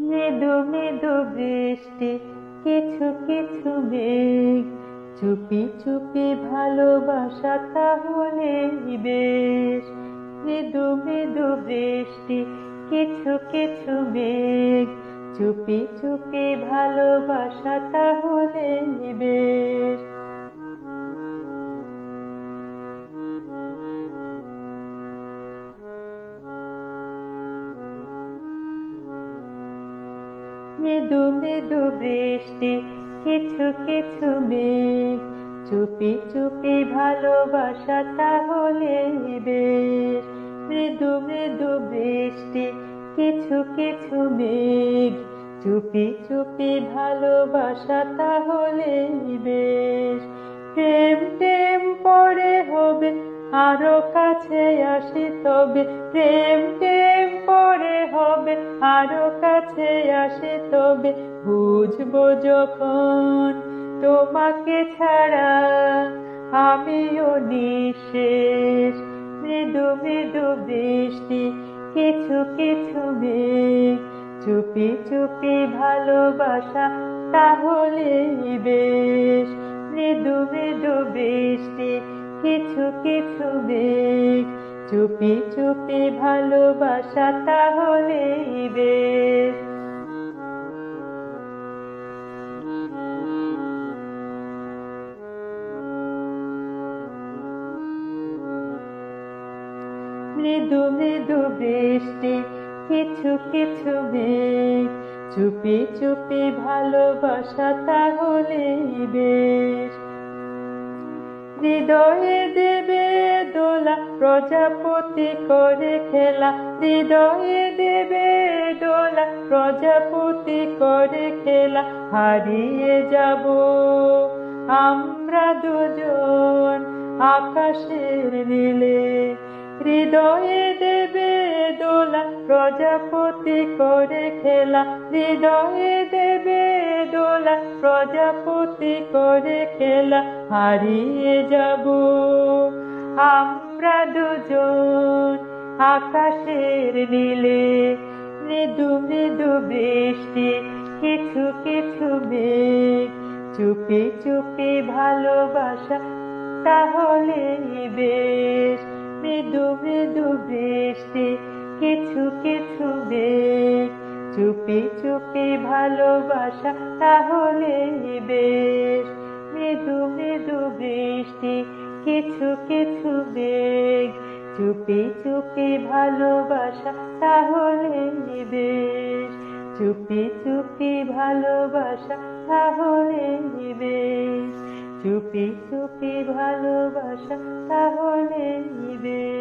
মৃদু মৃদু বৃষ্টি, কিছু কিছু মেঘ, চুপি চুপি ভালোবাসা তাহলেই বেশ। মৃদু মৃদু বৃষ্টি, কিছু কিছু মেঘ, চুপি চুপি ভালোবাসা তাহলেই বেশ। মৃদু মৃদু বৃষ্টি, কিছু কিছু মেঘ, চুপি চুপি ভালোবাসা তাহলেই বেশ। মৃদু মৃদু বৃষ্টি, কিছু কিছু মেঘ, চুপি চুপি ভালোবাসা তাহলেই বেশ। প্রেম টেম পরে হবে, আরো কাছে আসি তবে। প্রেম টেম পরে হবে, আরো কাছে আসি তবে। বুঝবো যখন তোমাকে ছাড়া আমিও নিঃশেষ। মৃদু মৃদু বৃষ্টি, কিছু কিছু মেঘ, চুপি চুপি ভালোবাসা তাহলেই বেশ। মৃদু মৃদু বৃষ্টি, কিছু কিছু মেঘ, চুপি চুপি ভালোবাসা তাহলেই বেশ। মৃদু মৃদু বৃষ্টি, কিছু কিছু মেঘ, চুপি চুপি ভালোবাসা তাহলেই বেশ। হৃদয়ে দেবে দোলা, প্রজাপতি করে খেলা। হৃদয়ে দেবে দোলা, প্রজাপতি করে খেলা। হারিয়ে যাব আমরা দুজন আকাশের নীলে। হৃদয়ে দেবে দোলা, প্রজাপতি করে খেলা। হৃদয়ে দেবে দোলা, প্রজাপতি করে খেলা। হারিয়ে যাব আমরা দুজন আকাশের নীলে। মৃদু মৃদু বৃষ্টি, কিছু কিছু মেঘ, চুপি চুপি ভালোবাসা তাহলেই বেশ। মৃদু মৃদু বৃষ্টি, কিছু কিছু মেঘ, চুপি চুপি ভালোবাসা তাহলেই বেশ। মৃদু মৃদু বৃষ্টি, কিছু কিছু মেঘ, চুপি চুপি ভালোবাসা তাহলেই বেশ। চুপি চুপি ভালোবাসা তাহলেই বেশ। চুপি চুপি ভালোবাসা তাহলেই বেশ।